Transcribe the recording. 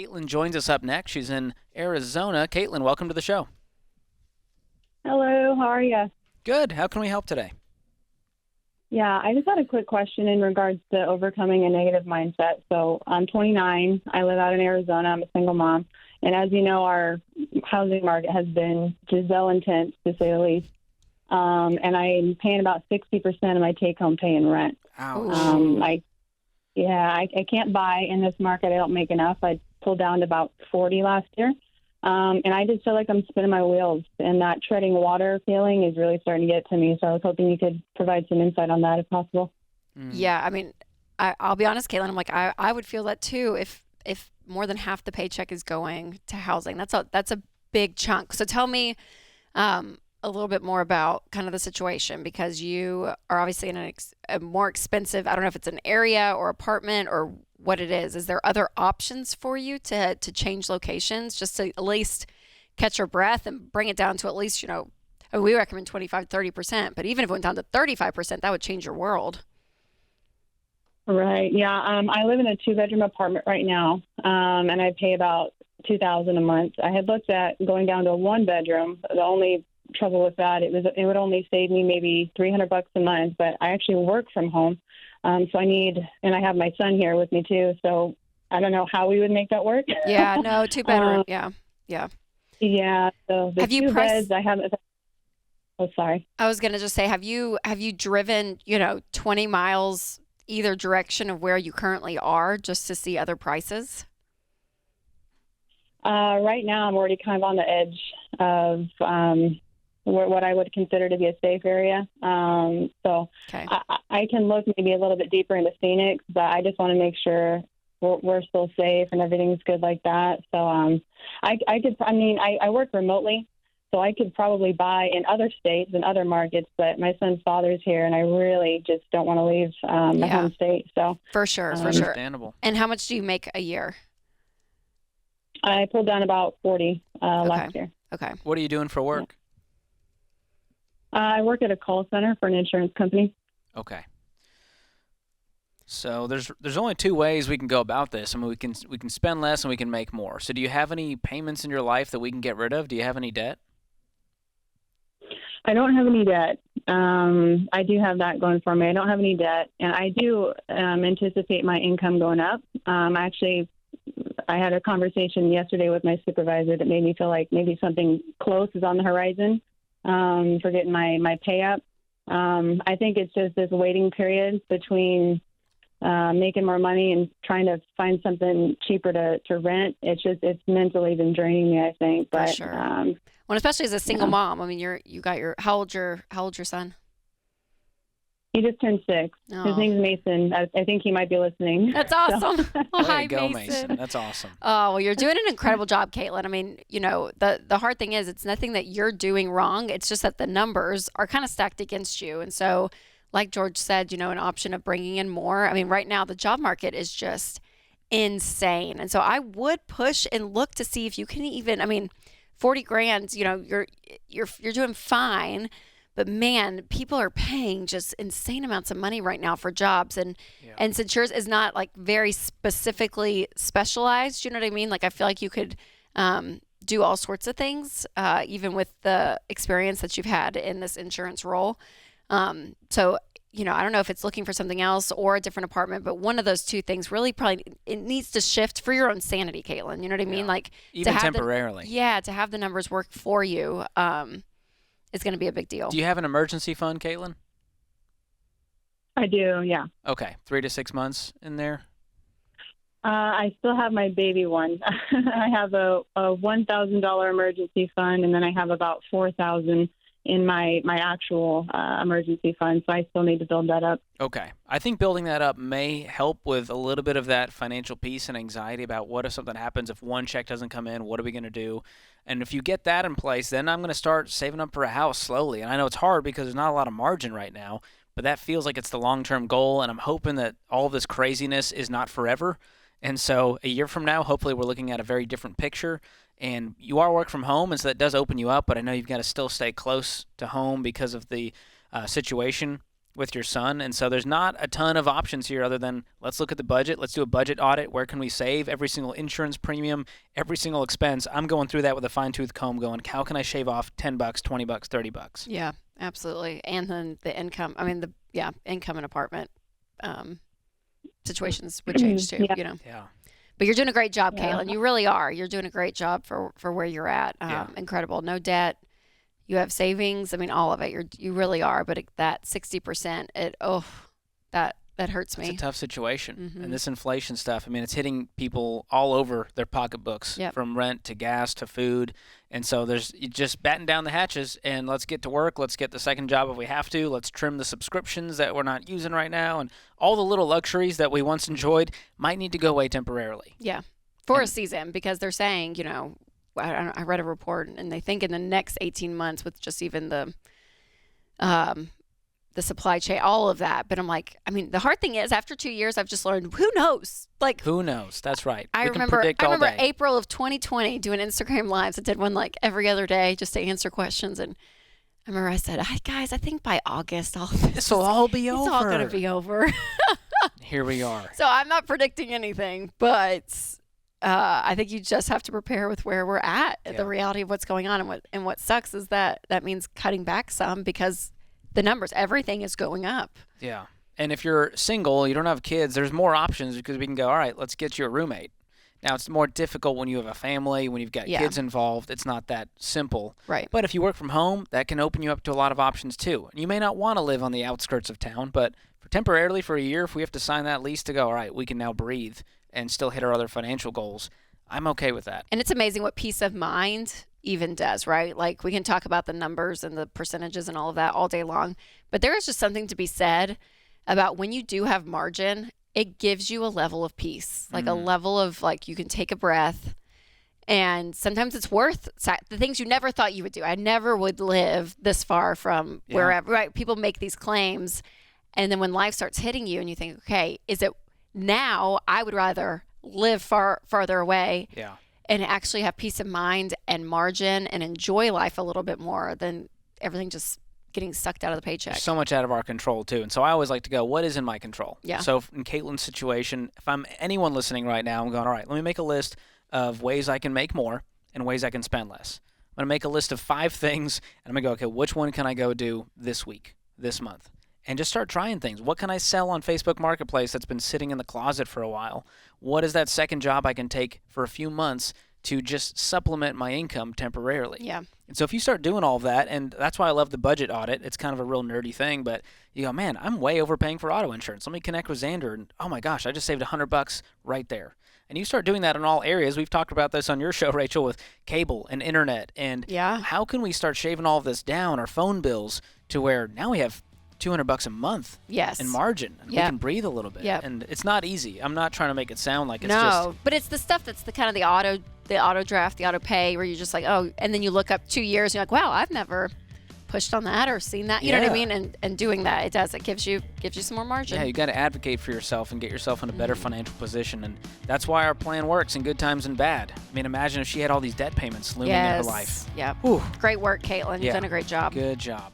Caitlin joins us up next. She's in Arizona. Caitlin, welcome to the show. Hello, how are you? Good. How can we help today? Yeah, I just had a quick question in regards to overcoming a negative mindset. So I'm 29. I live out in Arizona. I'm a single mom. And as you know, our housing market has been gazelle intense, to say the least. And I'm paying about 60% of my take-home pay in rent. Ouch. I can't buy in this market. I don't make enough. I pulled down to about 40 last year. And I just feel like I'm spinning my wheels, and that treading water feeling is really starting to get to me. So I was hoping you could provide some insight on that if possible. Yeah, I mean, I'll be honest, Caitlin, I'm like, I would feel that too if more than half the paycheck is going to housing. That's a big chunk. So tell me a little bit more about kind of the situation, because you are obviously in a more expensive, I don't know if it's an area or apartment or what it is. Is there other options for you to change locations just to at least catch your breath and bring it down to at least, we recommend 25, 30%, but even if it went down to 35%, that would change your world. Right. Yeah. I live in a 2-bedroom apartment right now, and I pay about $2,000 a month. I had looked at going down to a 1-bedroom. The only trouble with that, it would only save me maybe $300 a month, but I actually work from home. So and I have my son here with me too. So I don't know how we would make that work. Yeah, no, 2-bedroom. Yeah. Yeah. So the Have you two beds I haven't. Oh, sorry. I was going to just say, have you driven, 20 miles either direction of where you currently are just to see other prices? Right now I'm already kind of on the edge of, what I would consider to be a safe area. So Okay. I can look maybe a little bit deeper into Phoenix, but I just want to make sure we're still safe and everything's good like that. So I work remotely, so I could probably buy in other states and other markets, but my son's father's here, and I really just don't want to leave my home state. So For sure. Understandable. And how much do you make a year? I pulled down about 40 last year. Okay. What are you doing for work? I work at a call center for an insurance company. Okay. So there's only two ways we can go about this. I mean, we can spend less and we can make more. So do you have any payments in your life that we can get rid of? Do you have any debt? I don't have any debt. I do have that going for me. I don't have any debt, and I do anticipate my income going up. I had a conversation yesterday with my supervisor that made me feel like maybe something close is on the horizon for getting my pay up. I think it's just this waiting period between making more money and trying to find something cheaper to rent. It's mentally been draining me, I think. But For sure. Well, especially as a single mom. I mean, how old's your son? He just turned 6. Oh. His name's Mason. I think he might be listening. That's awesome. Oh, Way hi, to go, Mason. That's awesome. Oh, well, you're doing an incredible job, Caitlin. I mean, the hard thing is it's nothing that you're doing wrong. It's just that the numbers are kind of stacked against you. And so, like George said, an option of bringing in more. I mean, right now the job market is just insane. And so I would push and look to see if you can even, 40 grand, you're doing fine. But man, people are paying just insane amounts of money right now for jobs. And since yours is not like very specifically specialized, you know what I mean? Like, I feel like you could do all sorts of things, even with the experience that you've had in this insurance role. So, I don't know if it's looking for something else or a different apartment, but one of those two things really probably, it needs to shift for your own sanity, Caitlin. You know what I mean? Like, even temporarily. to have the numbers work for you. Is going to be a big deal. Do you have an emergency fund, Caitlin? I do, yeah. Okay, 3 to 6 months in there? I still have my baby one. I have a $1,000 emergency fund, and then I have about $4,000 in my actual emergency fund, so I still need to build that up. Okay. I think building that up may help with a little bit of that financial peace and anxiety about what if something happens, if one check doesn't come in, what are we going to do? And if you get that in place, then I'm going to start saving up for a house slowly. And I know it's hard because there's not a lot of margin right now, but that feels like it's the long-term goal, and I'm hoping that all this craziness is not forever. And so a year from now, hopefully we're looking at a very different picture. And you are work from home, and so that does open you up, but I know you've got to still stay close to home because of the situation with your son. And so there's not a ton of options here other than let's look at the budget. Let's do a budget audit. Where can we save every single insurance premium, every single expense? I'm going through that with a fine-tooth comb going, how can I shave off $10, $20, $30? Yeah, absolutely. And then the income, income and apartment situations would change too, Yeah. Yeah. But you're doing a great job, Yeah. Caitlin. You really are. You're doing a great job for where you're at. Incredible. No debt. You have savings. I mean, all of it. You really are. But that 60%, that hurts me. It's a tough situation. Mhm. And this inflation stuff, I mean, it's hitting people all over their pocketbooks, Yep. from rent to gas to food. And so you just batten down the hatches and let's get to work. Let's get the second job if we have to. Let's trim the subscriptions that we're not using right now. And all the little luxuries that we once enjoyed might need to go away temporarily. Yeah, for a season, because they're saying, I read a report, and they think in the next 18 months with just even the supply chain, all of that. But I'm like, I mean, the hard thing is after 2 years, I've just learned, who knows? Like, Who knows? That's right. I We remember, can predict all day. April of 2020 doing Instagram lives. I did one like every other day just to answer questions. And I remember I said, "Hi guys, I think by August This will all be over. It's all going to be over." Here we are. So I'm not predicting anything, but I think you just have to prepare with where we're at, Yeah. the reality of what's going on, and what sucks is that means cutting back some because the numbers, everything is going up. Yeah. And if you're single, you don't have kids, there's more options because we can go, all right, let's get you a roommate. Now, it's more difficult when you have a family, when you've got Yeah. kids involved. It's not that simple. Right. But if you work from home, that can open you up to a lot of options too. You may not want to live on the outskirts of town, but temporarily for a year, if we have to sign that lease to go, all right, we can now breathe and still hit our other financial goals, I'm okay with that. And it's amazing what peace of mind even does, right? Like we can talk about the numbers and the percentages and all of that all day long, but there is just something to be said about when you do have margin, it gives you a level of peace, like a level of like you can take a breath. And sometimes it's worth the things you never thought you would do. I never would live this far from wherever, right? People make these claims. And then when life starts hitting you and you think, okay, is it now I would rather live farther away Yeah. and actually have peace of mind and margin and enjoy life a little bit more than everything just getting sucked out of the paycheck. So much out of our control too. And so I always like to go, what is in my control? Yeah. So in Caitlin's situation, if I'm anyone listening right now, I'm going, all right, let me make a list of ways I can make more and ways I can spend less. I'm going to make a list of 5 things and I'm going to go, okay, which one can I go do this week, this month? And just start trying things. What can I sell on Facebook Marketplace that's been sitting in the closet for a while? What is that second job I can take for a few months to just supplement my income temporarily? Yeah. And so if you start doing all of that, and that's why I love the budget audit, it's kind of a real nerdy thing, but you go, man, I'm way overpaying for auto insurance. Let me connect with Xander, and oh my gosh, I just saved $100 right there. And you start doing that in all areas. We've talked about this on your show, Rachel, with cable and internet. And how can we start shaving all of this down, our phone bills, to where now we have $200 a month in margin, and we can breathe a little bit. And it's not easy. I'm not trying to make it sound like it's just. But it's the stuff that's the kind of the auto draft, the auto pay, where you're just like, oh, and then you look up 2 years, and you're like, wow, I've never pushed on that or seen that. You know what I mean? And doing that, it gives you some more margin. Yeah, you got to advocate for yourself and get yourself in a better financial position, and that's why our plan works in good times and bad. I mean, imagine if she had all these debt payments looming in her life. Yeah. Whew. Great work, Caitlin. You've Yeah. done a great job. Good job.